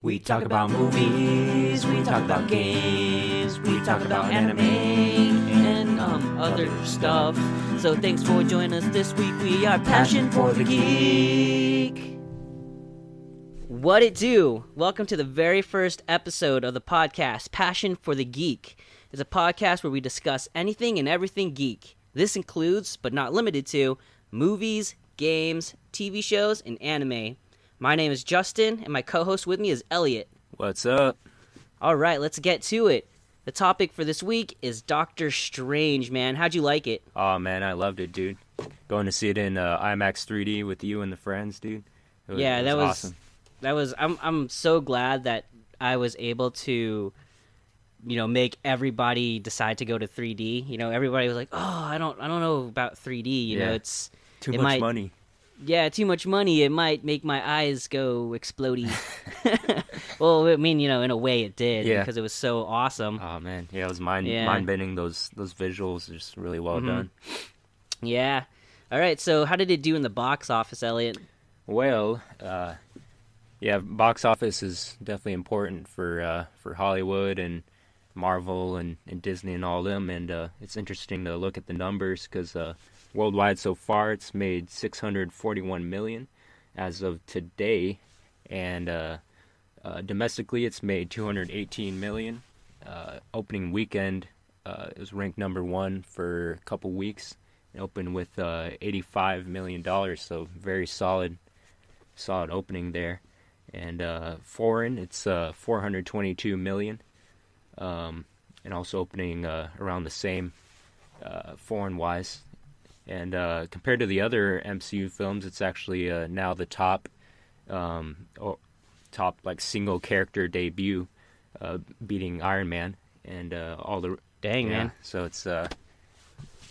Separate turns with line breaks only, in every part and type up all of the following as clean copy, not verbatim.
We talk about movies, we talk about games, we talk about anime and other stuff. So thanks for joining us this week. We are Passion for the Geek. What it do? Welcome to the very first episode of the podcast, Passion for the Geek. It's a podcast where we discuss anything and everything geek. This includes, but not limited to, movies, games, TV shows, and anime. My name is Justin, and my co-host with me is Elliot.
What's up?
All right, let's get to it. The topic for this week is Doctor Strange, man. How'd you like it?
Oh, man, I loved it, dude. Going to see it in IMAX 3D with you and the friends, dude. It was awesome. I'm so glad that I was able to, make everybody decide to go to 3D. Everybody was like, "Oh, I don't know about 3D." It's too much money.
Yeah, too much money. It might make my eyes go explodey. Well, I mean, in a way it did because it was so awesome.
Oh, man. Yeah, it was mind-bending. Those visuals are just really well done.
Yeah. All right, so how did it do in the box office, Elliot?
Well, box office is definitely important for Hollywood and Marvel and Disney and all them. And it's interesting to look at the numbers because worldwide so far it's made $641 million as of today, and domestically it's made $218 million. Opening weekend it was ranked number one for a couple weeks. It opened with $85 million, so very solid opening there. And foreign, it's $422 million, and also opening around the same foreign-wise. And compared to the other MCU films, it's actually now the top like single character debut, beating Iron Man and all the
man.
So it's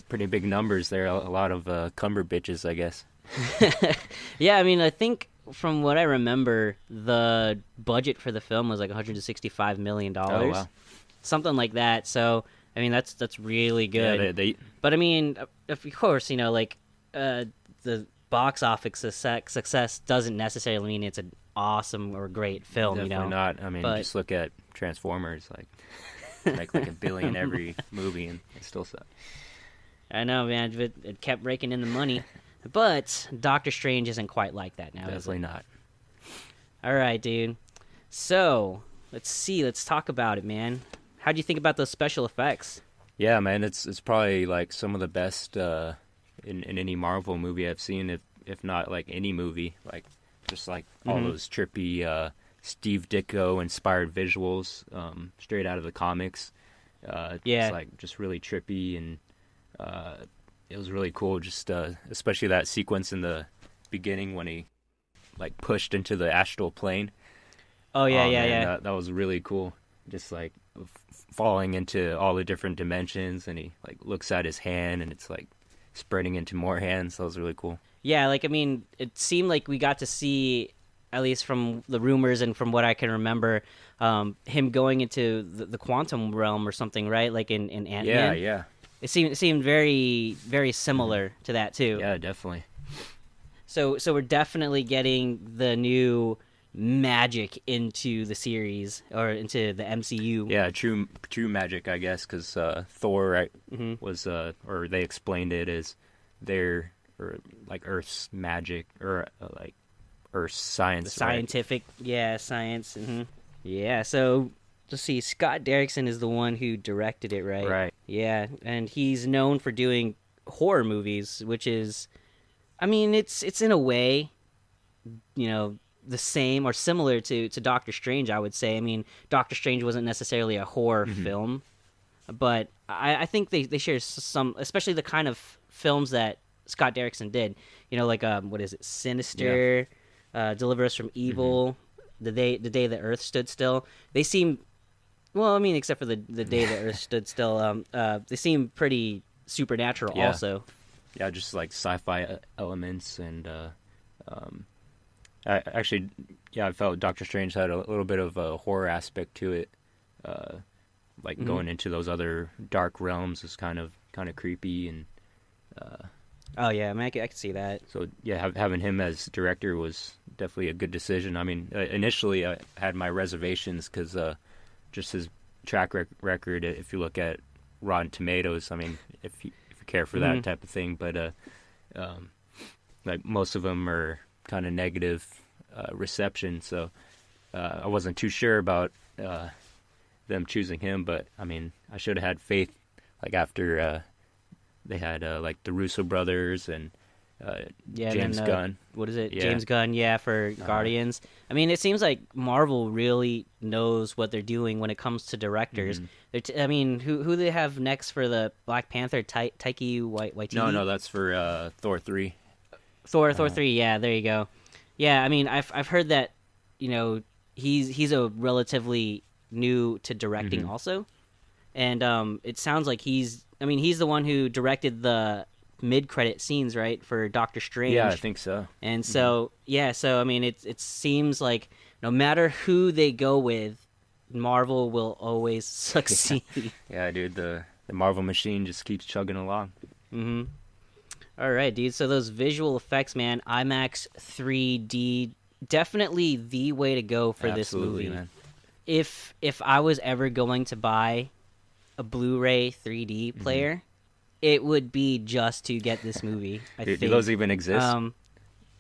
pretty big numbers there. A lot of cumberbitches, I guess.
Yeah, I mean, I think from what I remember, the budget for the film was like $165 million.
Oh, wow.
Something like that. So, I mean, that's really good.
Yeah,
But I mean, of course, the box office success doesn't necessarily mean it's an awesome or great film.
Definitely not. I mean, just look at Transformers. Like, make like $1 billion every movie, and it still sucks.
I know, man. It kept raking in the money. But Doctor Strange isn't quite like that now.
Definitely not.
All right, dude. So let's talk about it, man. How do you think about those special effects?
Yeah, man, it's probably like some of the best in any Marvel movie I've seen, if not like any movie. Like just like all those trippy Steve Ditko inspired visuals straight out of the comics. It's like just really trippy, and it was really cool. Just especially that sequence in the beginning when he like pushed into the astral plane.
Oh yeah.
That was really cool. Just like falling into all the different dimensions, and he like looks at his hand and it's like spreading into more hands. That was really cool. Yeah,
like I mean, it seemed like we got to see, at least from the rumors and from what I can remember, him going into the quantum realm or something, right? Like in Ant-Man.
Yeah.
It seemed very, very similar to that too.
Yeah, definitely.
So we're definitely getting the new magic into the series or into the MCU.
Yeah, true magic, I guess, because Thor was or they explained it as their or like Earth's magic or like Earth's science.
The scientific, right? Science. Yeah, so let's see. Scott Derrickson is the one who directed it, right?
Right.
Yeah, and he's known for doing horror movies, which is, I mean, it's in a way, the same or similar to Doctor Strange, I would say. I mean, Doctor Strange wasn't necessarily a horror film, but I think they share some, especially the kind of films that Scott Derrickson did. Like what is it, Sinister, Deliver Us from Evil, the day the Earth stood still. They seem, well, I mean, except for the day the Earth stood still, they seem pretty supernatural also.
Yeah, just like sci-fi elements and. I felt Doctor Strange had a little bit of a horror aspect to it, like going into those other dark realms is kind of creepy, and
Oh yeah, I mean, I could see that.
So yeah, having him as director was definitely a good decision. I mean, initially I had my reservations because just his record. If you look at Rotten Tomatoes, I mean, if you care for that type of thing, but um, like most of them are kind of negative reception. So I wasn't too sure about them choosing him, but I mean, I should have had faith. Like after they had like the Russo brothers and
Yeah, and
James
then
Gunn.
what is it?
Yeah.
James Gunn, yeah, for Guardians. I mean, it seems like Marvel really knows what they're doing when it comes to directors. I mean, who they have next for the Black Panther? Taiki Waititi.
No, that's for Thor 3.
Thor 3. Yeah, there you go. Yeah, I mean, I've heard that, he's a relatively new to directing also, and it sounds like he's the one who directed the mid-credit scenes, right, for Doctor Strange.
Yeah, I think so.
And so I mean, it seems like no matter who they go with, Marvel will always succeed.
Yeah, dude, the Marvel machine just keeps chugging along.
All right, dude. So those visual effects, man, IMAX 3D, definitely the way to go for
Absolutely,
this movie.
man.
If I was ever going to buy a Blu-ray 3D player, it would be just to get this movie. I think.
Do those even exist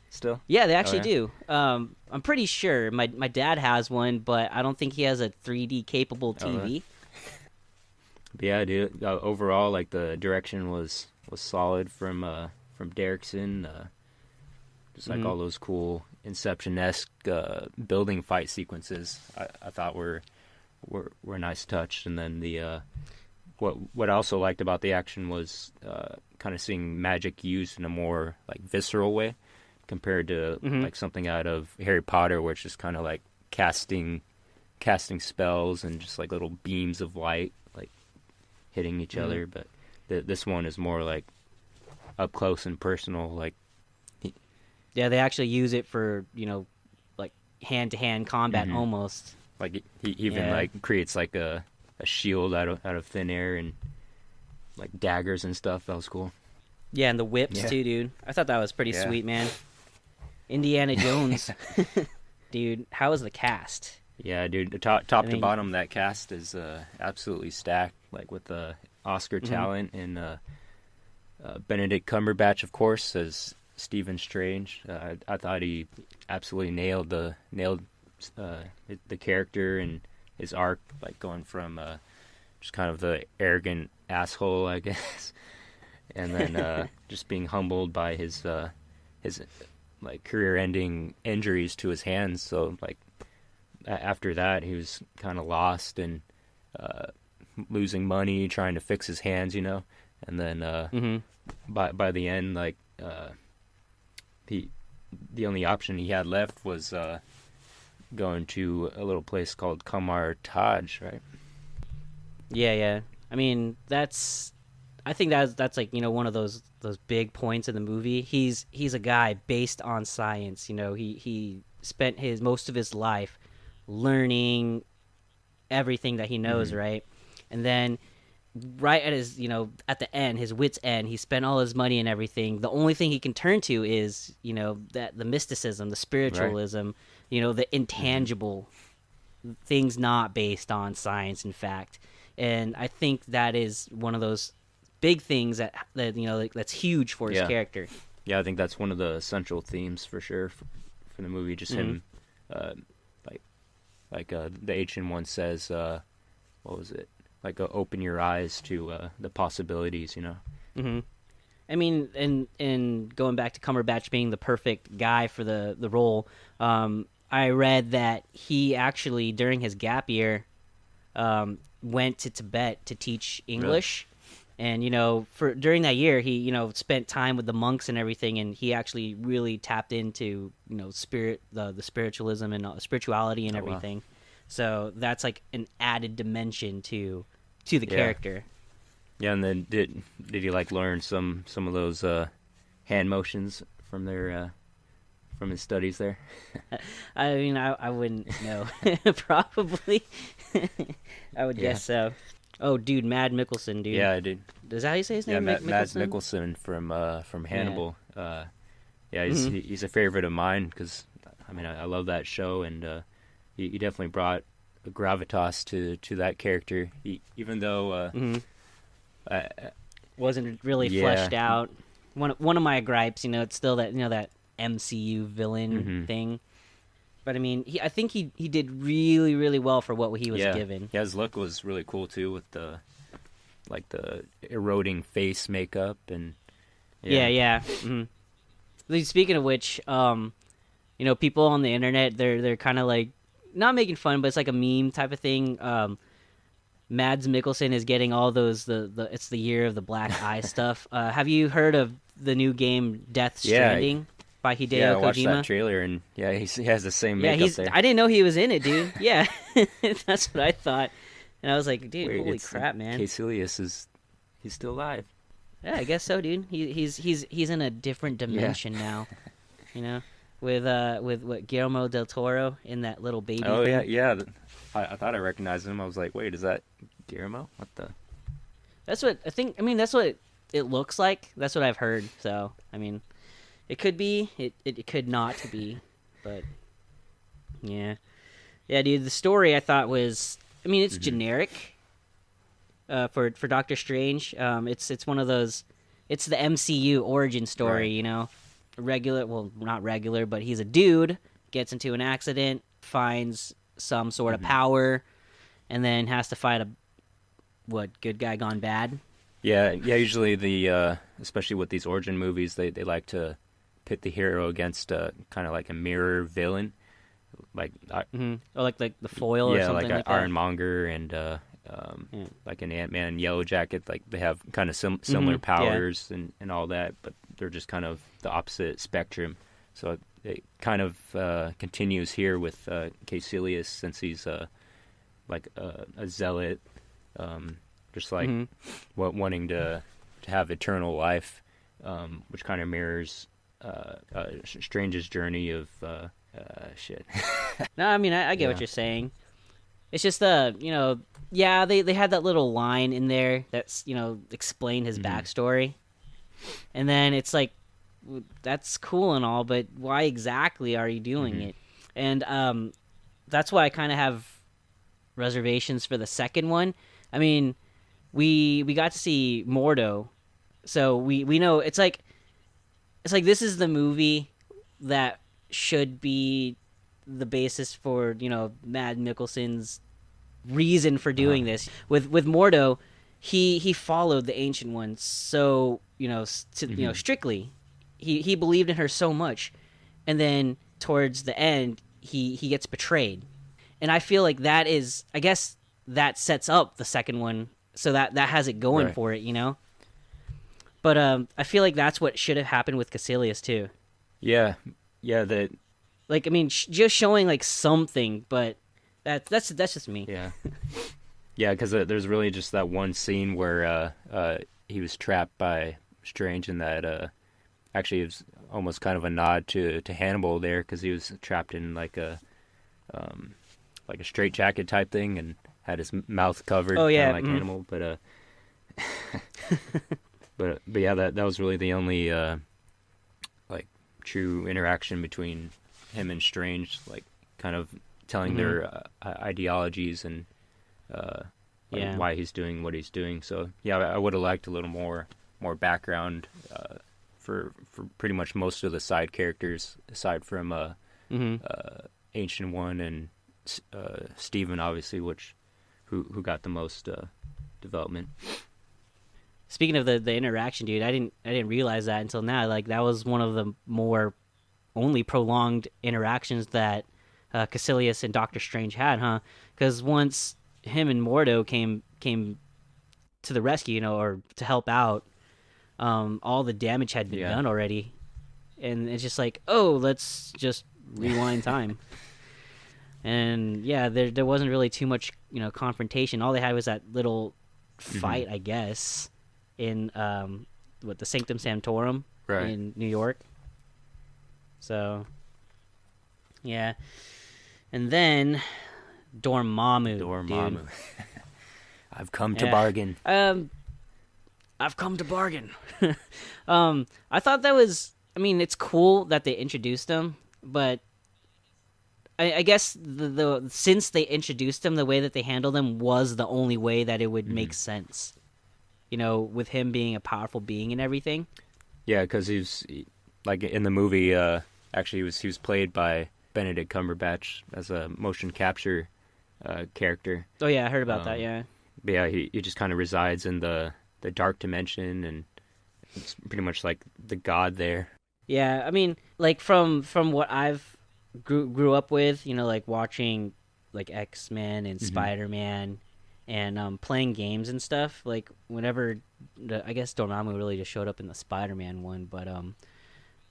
still?
Yeah, they actually
yeah?
do. I'm pretty sure my dad has one, but I don't think he has a 3D capable TV.
But yeah, dude. Overall, like the direction was solid from Derrickson. Just like all those cool Inception-esque building fight sequences, I thought were a nice touch. And then the what I also liked about the action was kind of seeing magic used in a more like visceral way compared to like something out of Harry Potter, where it's just kind of like casting spells and just like little beams of light like hitting each other. But this one is more like up close and personal. Like
Yeah, they actually use it for like hand-to-hand combat almost.
like he even like creates like a shield out of thin air and like daggers and stuff. That was cool.
Yeah, and the whips too, dude. I thought that was pretty sweet, man. Indiana Jones. Dude, how was the cast?
Yeah, dude. The top to bottom, that cast is absolutely stacked. Like with the Oscar talent and Benedict Cumberbatch, of course, as Stephen Strange. I thought he absolutely nailed the character and his arc, like going from just kind of the arrogant asshole, I guess, and then just being humbled by his like career-ending injuries to his hands. So like after that, he was kind of lost and losing money trying to fix his hands, and then by the end, like the only option he had left was going to a little place called Kamar Taj, right?
Yeah. I mean, I think that's like one of those big points in the movie. He's a guy based on science. He spent most of his life learning everything that he knows, right? And then right at his at the end, his wit's end, he spent all his money and everything. The only thing he can turn to is that the mysticism, the spiritualism, the intangible things not based on science, in fact. And I think that is one of those big things that that's huge for his character.
Yeah, I think that's one of the central themes for sure for the movie. Just him, like the ancient one says, what was it? Like open your eyes to the possibilities,
I mean, and going back to Cumberbatch being the perfect guy for the role, I read that he actually during his gap year went to Tibet to teach English. Really? And for during that year he spent time with the monks and everything, and he actually really tapped into spirit, the spiritualism and spirituality and everything. Wow. So that's like an added dimension to the character.
Yeah, and then did he like learn some of those hand motions from their from his studies there?
I mean, I wouldn't know. Probably. I would guess so. Oh, dude, Mad Mickelson, dude.
Yeah, dude.
Is that how you say his
Yeah,
name?
Mads
Mickelson?
Mikkelsen from
Yeah.
Hannibal. Yeah,
Hmm.
he's a favorite of mine because I mean I love that show, and he definitely brought a gravitas to that character. Even though
Hmm.
uh,
Wasn't really
yeah,
fleshed out. One of my gripes, it's still that that MCU villain
hmm
thing. But I mean, I think he did really really well for what he was
yeah,
given.
yeah, his look was really cool too with the like the eroding face makeup and
Yeah,
yeah.
yeah. Speaking of which, people on the internet they're kind of like not making fun, but it's like a meme type of thing. Mads Mikkelsen is getting all those the it's the year of the black eye stuff. Have you heard of the new game Death
Yeah,
Stranding by
yeah,
Hideo
I watched that
Kojima?
trailer and yeah, he has the same
Yeah,
makeup there.
I didn't know he was in it, dude. Yeah, that's what I thought, and I was like, dude,
Wait,
holy
it's
crap, man.
Casilius is he's still alive.
Yeah, I guess so, dude. He's in a different
Yeah.
dimension now, you know, with what Guillermo del Toro in that little baby
Oh yeah,
thing.
yeah. I thought I recognized him. I was like, wait, is that Guillermo? What the?
That's what I think. I mean, that's what it looks like. That's what I've heard. So, I mean, it could be. It could not be. But yeah, yeah, dude. The story I thought was. I mean, it's
Hmm.
generic. For Doctor Strange, it's one of those. It's the MCU origin story.
Right.
Regular. Well, not regular, but he's a dude. Gets into an accident, finds some sort of
Hmm.
power, and then has to fight a good guy gone bad.
Yeah, yeah. Usually especially with these origin movies, they like to pit the hero against kind of like a mirror villain, like
Or like the foil or
yeah,
something
like
like that.
Ironmonger and
Yeah.
like an Ant-Man, Yellow Jacket. Like they have kind of similar
Yeah.
powers and all that, but they're just kind of the opposite spectrum. So it kind of continues here with Caecilius since he's like a zealot, just like
Hmm.
wanting to have eternal life, which kind of mirrors Strange's journey of shit.
No, I mean I get what
Yeah.
you're saying. It's just yeah, they had that little line in there that's explained his
Hmm.
backstory, and then it's like that's cool and all, but why exactly are you doing
Hmm.
it? And that's why I kind of have reservations for the second one. I mean, we got to see Mordo, so we know it's like this is the movie that should be the basis for Mad Mikkelsen's reason for
Uh-huh.
doing this. With Mordo, he followed the Ancient Ones so
Hmm.
strictly. He believed in her so much, and then towards the end he gets betrayed, and I feel like that is I guess that sets up the second one, so that has it going
Right.
for it. But I feel like that's what should have happened with Caecilius too.
Yeah. Yeah. That.
Like I mean, just showing like something, but that's just me.
Yeah. Yeah. Because there's really just that one scene where he was trapped by Strange, and that actually it was almost kind of a nod to Hannibal there because he was trapped in like a straitjacket type thing and had his mouth covered,
Oh
kind
yeah,
of like Hannibal. But but yeah, that was really the only like true interaction between him and Strange, like kind of telling
hmm
their ideologies and like
yeah.
why he's doing what he's doing. So yeah, I would have liked a little more background for pretty much most of the side characters aside from
hmm
Ancient One and Steven, obviously, which who got the most development.
Speaking of the interaction, dude, I didn't realize that until now. Like that was one of the more only prolonged interactions that Caecilius and Doctor Strange had, huh? Because once him and Mordo came to the rescue, or to help out, all the damage had been
Yeah.
done already, and it's just like, oh, let's just rewind time. And yeah, there wasn't really too much confrontation. All they had was that little
Hmm.
fight, I guess, in what the Sanctum Sanctorum
Right.
in New York. So yeah, and then Dormammu, dude.
Dormammu. I've come to
Yeah.
bargain.
I've come to bargain. I thought that was. I mean, it's cool that they introduced him, but I guess the since they introduced him, the way that they handled him was the only way that it would make sense. You know, with him being a powerful being and everything.
Yeah, because like in the movie. Actually, he was played by Benedict Cumberbatch as a motion capture character.
Oh yeah, I heard about that. Yeah.
But yeah, he just kind of resides in the dark dimension, and it's pretty much like the god there.
Yeah, I mean, like from what I've grew up with, you know, like watching like X-Men and Spider-Man and playing games and stuff. Like whenever I guess Dormammu really just showed up in the Spider-Man one, but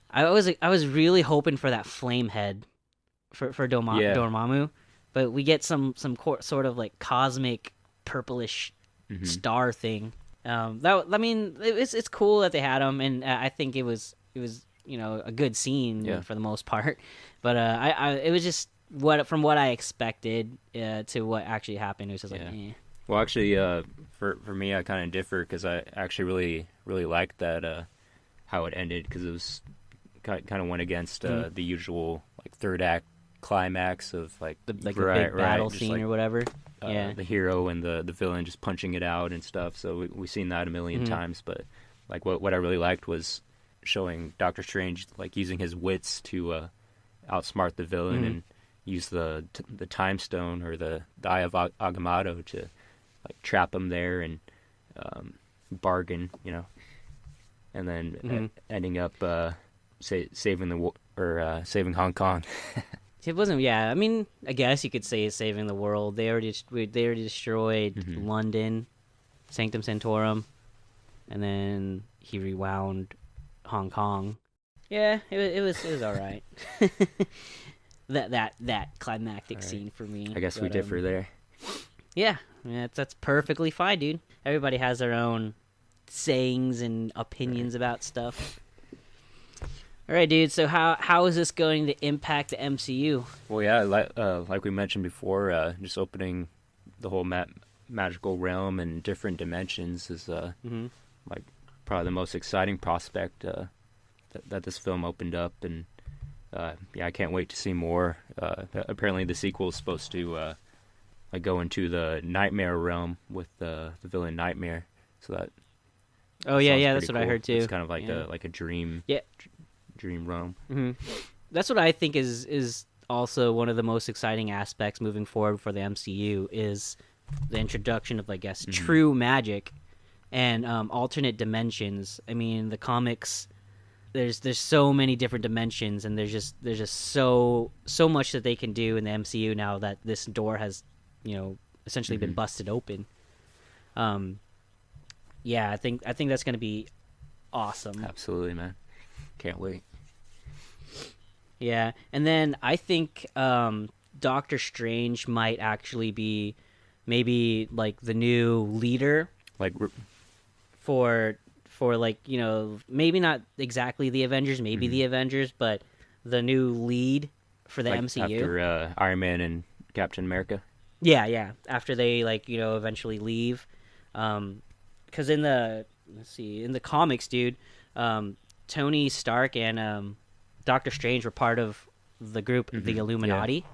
I was really hoping for that flame head for
Yeah.
Dormammu, but we get some sort of like cosmic purplish star thing. That I mean, it's cool that they had him, and I think it was you know a good scene for the most part. But it was just from what I expected to what actually happened. It was just like, eh.
Well, actually, for me, I kind of differ because I actually really liked that how it ended because it was kind of went against the usual like third act climax of like
the big battle scene
like,
or whatever. Yeah,
the hero and the villain just punching it out and stuff. So we've seen that a million times. But like what I really liked was showing Doctor Strange like using his wits to outsmart the villain and use the time stone or the Eye of Agamotto to like trap him there and bargain, you know, and then ending up saving saving Hong Kong.
it wasn't. Yeah, I mean, I guess you could say it's saving the world. They already destroyed London, Sanctum Sanctorum, and then he rewound Hong Kong. Yeah, it was all right. that climactic scene for me.
I guess we differ there.
Yeah, that's perfectly fine, dude. Everybody has their own sayings and opinions about stuff. All right, dude. So how is this going to impact the MCU?
Well, yeah, like we mentioned before, just opening the whole magical realm and different dimensions is like probably the most exciting prospect that this film opened up, and yeah, I can't wait to see more. Apparently, the sequel is supposed to like go into the nightmare realm with the villain Nightmare. So that.
Oh yeah, that's what I heard too.
It's kind of like a dream.
Yeah.
Dream realm.
That's what I think is also one of the most exciting aspects moving forward for the MCU is the introduction of, I guess, true magic and alternate dimensions. I mean, the comics, there's so many different dimensions, and there's just so much that they can do in the MCU now that this door has, you know, essentially been busted open. Yeah, I think that's going to be awesome.
Absolutely, man. Can't wait.
Yeah, and then I think Doctor Strange might actually be maybe like the new leader,
like
for like, you know, maybe not exactly the Avengers, maybe the Avengers, but the new lead for the
like
MCU
after Iron Man and Captain America.
Yeah. After they, like, you know, eventually leave, because in the comics, dude, Tony Stark and Doctor Strange were part of the group, the Illuminati,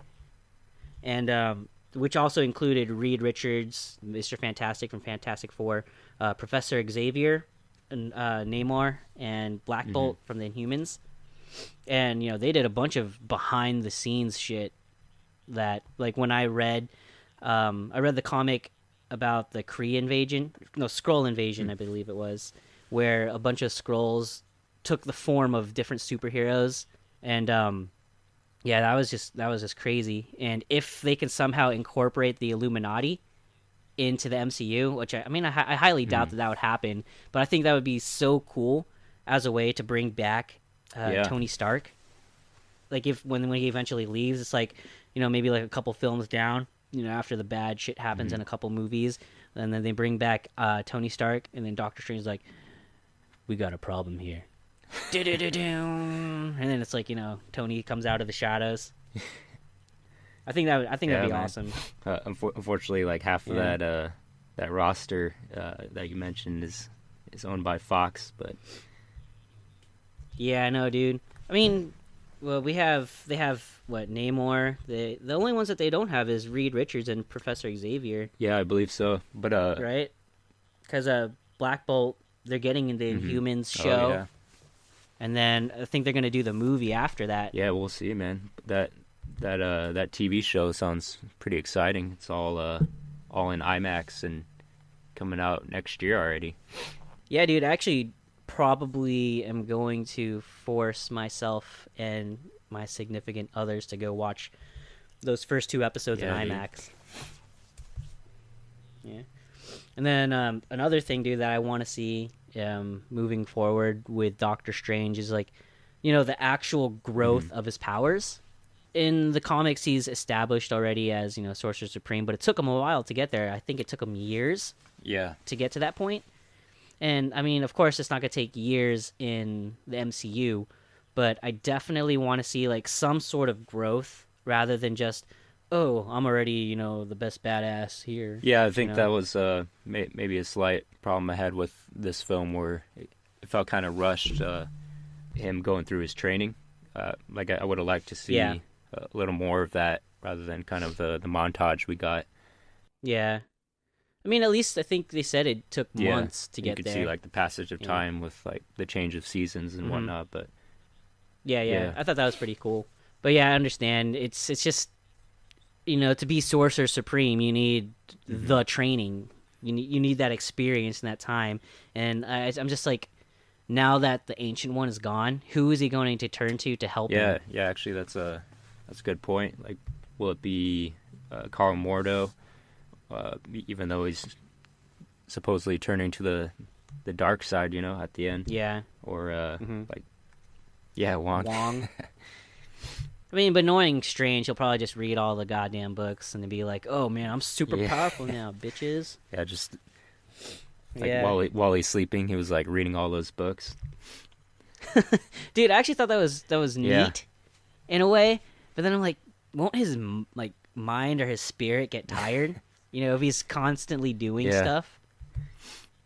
and which also included Reed Richards, Mr. Fantastic from Fantastic Four, Professor Xavier, and Namor, and Black Bolt from the Inhumans. And, you know, they did a bunch of behind the scenes shit that, like, when I read the comic about the Skrull invasion, I believe it was, where a bunch of Skrulls took the form of different superheroes, and yeah, that was just crazy. And if they can somehow incorporate the Illuminati into the MCU, which I mean, I highly doubt that would happen, but I think that would be so cool as a way to bring back Tony Stark. Like, if when he eventually leaves, it's like, you know, maybe like a couple films down, you know, after the bad shit happens in a couple movies, and then they bring back Tony Stark, and then Doctor Strange's like, we got a problem here. And then it's like, you know, Tony comes out of the shadows. I think that'd be awesome.
Unfortunately, like half of that that roster that you mentioned is owned by Fox, but
Yeah, I know, dude. I mean, well, they have what, Namor. The only ones that they don't have is Reed Richards and Professor Xavier,
yeah, I believe so. But
right? Because Black Bolt, they're getting in the
mhm.
Inhumans
Oh
show,
yeah,
and then I think they're gonna do the movie after that.
yeah, we'll see, man. That TV show sounds pretty exciting. It's all in IMAX and coming out next year already.
Yeah, dude. I actually probably am going to force myself and my significant others to go watch those first two episodes in
Yeah, dude.
IMAX. Yeah. And then another thing, dude, that I want to see moving forward with Doctor Strange is like, the actual growth of his powers. In the comics, he's established already as Sorcerer Supreme, but it took him a while to get there. I think it took him years
Yeah,
to get to that point. And I mean, of course, it's not gonna take years in the MCU, but I definitely want to see like some sort of growth rather than just, oh, I'm already the best badass here.
yeah. I think
You
that
know?
was maybe a slight problem I had with this film, where it felt kind of rushed. Him going through his training, like I would have liked to see
Yeah.
a little more of that rather than kind of the montage we got.
Yeah. I mean, at least I think they said it took
Yeah,
months to
you
get
could
there.
see like the passage of
Yeah.
time with like the change of seasons and
Mhm.
whatnot. But
Yeah.
yeah,
I thought that was pretty cool. But yeah, I understand. It's just to be Sorcerer Supreme, you need the training. You need that experience and that time. And I'm just like, now that the Ancient One is gone, who is he going to turn to help
yeah,
him?
yeah. Actually, that's a good point. Like, will it be Carl Mordo? Even though he's supposedly turning to the dark side, at the end,
Yeah.
or
hmm
like, yeah, Wong.
Wong. I mean, but knowing Strange, he'll probably just read all the goddamn books and then be like, "Oh man, I'm super
Yeah.
powerful now, bitches."
Yeah, just like
Yeah,
while he's sleeping, he was like reading all those books.
dude, I actually thought that was
Yeah.
neat in a way. But then I'm like, won't his like mind or his spirit get tired? If he's constantly doing
Yeah.
stuff.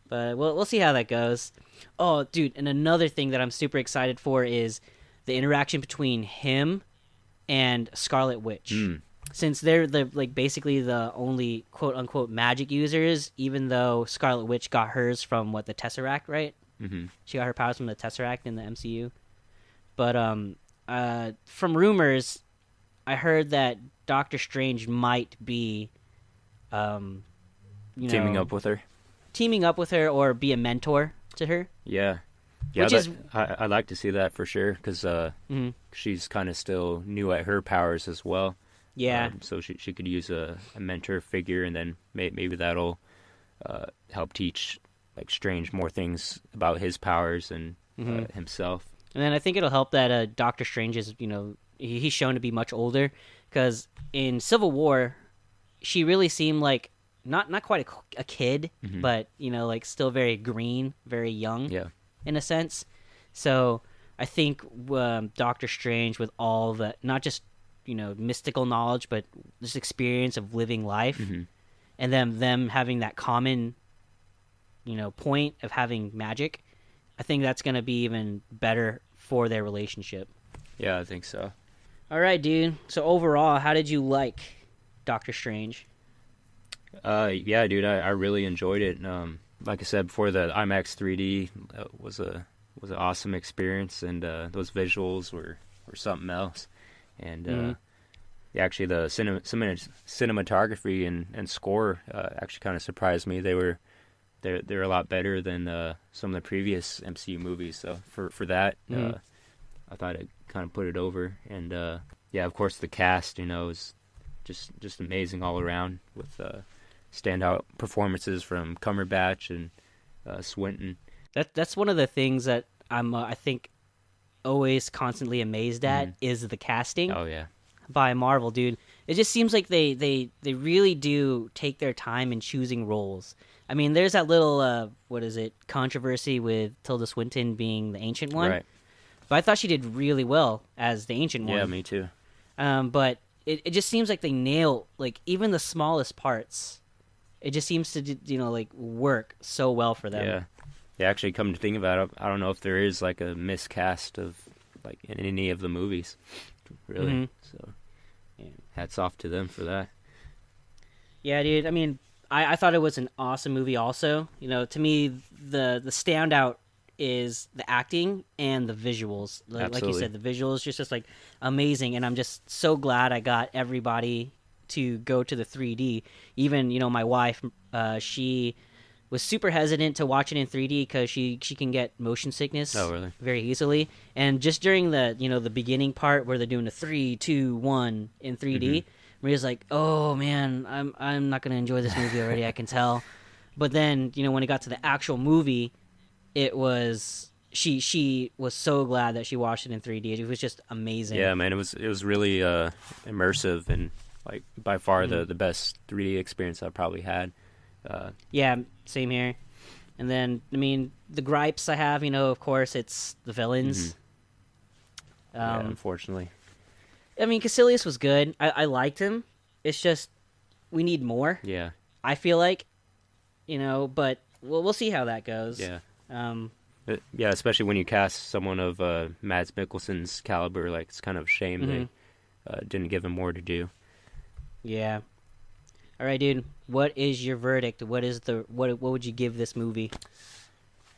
But we'll see how that goes. Oh, dude, and another thing that I'm super excited for is the interaction between him and Scarlet Witch.
Mm.
Since they're basically the only quote unquote magic users, even though Scarlet Witch got hers from the Tesseract, right?
Hmm.
She got her powers from the Tesseract in the MCU. But from rumors, I heard that Doctor Strange might be
Teaming up with her.
or be a mentor to her.
Yeah. Yeah,
Which is
I'd like to see that for sure, because
mhm.
she's kind of still new at her powers as well.
Yeah.
So she could use a mentor figure, and then maybe that'll help teach like Strange more things about his powers and himself.
And then I think it'll help that Doctor Strange is, he's shown to be much older, because in Civil War, she really seemed like not quite a kid, but like still very green, very young,
Yeah.
in a sense. So I think Doctor Strange, with all the not just mystical knowledge, but just experience of living life, and them having that common point of having magic, I think that's gonna be even better for their relationship.
Yeah, I think so.
All right, dude. So overall, how did you like Doctor Strange?
Yeah, dude, I really enjoyed it. Like I said before, the IMAX 3D was an awesome experience, and those visuals were something else. And yeah, actually, the cinematography and score actually kind of surprised me. They're a lot better than some of the previous MCU movies. So for that, I thought it kind of put it over. And yeah, of course, the cast, is just amazing all around, with standout performances from Cumberbatch and Swinton.
That's one of the things that I'm I think always constantly amazed at is the casting
Oh yeah,
by Marvel, dude. It just seems like they really do take their time in choosing roles. I mean, there's that little controversy with Tilda Swinton being the Ancient One,
right.
but I thought she did really well as the Ancient One.
Yeah, me too.
But it just seems like they nail like even the smallest parts it just seems to like work so well for them.
Yeah. Yeah, actually, come to think about it, I don't know if there is like a miscast of like in any of the movies, really.
Hmm.
So, yeah, hats off to them for that.
Yeah, dude. I mean, I thought it was an awesome movie. Also, to me, the standout is the acting and the visuals. Like you
Absolutely.
said, the visuals just like amazing, and I'm just so glad I got everybody to go to the 3D. Even my wife, she was super hesitant to watch it in 3D because she can get motion sickness
Oh, really?
very easily. And just during the beginning part where they're doing the 3, 2, 1 in 3D, Maria's like, "Oh man, I'm not gonna enjoy this movie already. I can tell." But then when it got to the actual movie, it was she was so glad that she watched it in 3D. It was just amazing.
Yeah, man, it was really immersive and like by far the best 3D experience I've probably had.
Yeah, same here. And then, I mean, the gripes I have, of course, it's the villains.
Yeah, unfortunately.
I mean, Caecilius was good. I liked him. It's just we need more.
Yeah,
I feel like, but we'll see how that goes.
yeah.
Um,
Yeah, especially when you cast someone of Mads Mikkelsen's caliber, like it's kind of a shame they didn't give him more to do.
yeah. All right, dude. What is your verdict? What would you give this movie?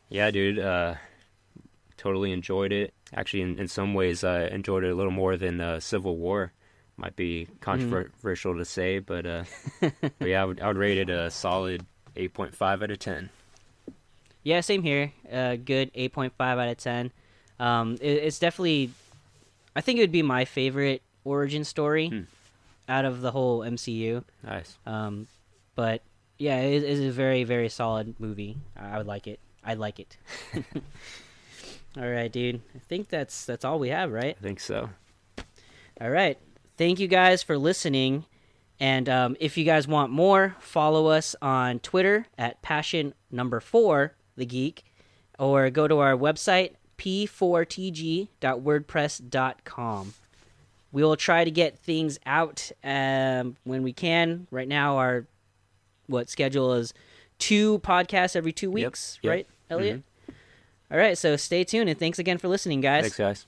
Yeah, dude, totally enjoyed it. Actually, in some ways, I enjoyed it a little more than Civil War. Might be controversial to say, but yeah, I would rate it a solid 8.5 out of 10.
Yeah, same here. Good 8.5 out of 10. It's definitely. I think it would be my favorite origin story out of the whole MCU.
Nice.
But yeah, it is a very, very solid movie. I would like it. I'd like it. All right, dude. I think that's all we have, right?
I think so.
All right. Thank you guys for listening. And if you guys want more, follow us on Twitter at Passion4 The Geek, or go to our website p4tg.wordpress.com. We will try to get things out when we can. Right now, our schedule is 2 podcasts every 2 weeks,
Yep.
right, Elliot? All right, so stay tuned, and thanks again for listening, guys.
Thanks, guys.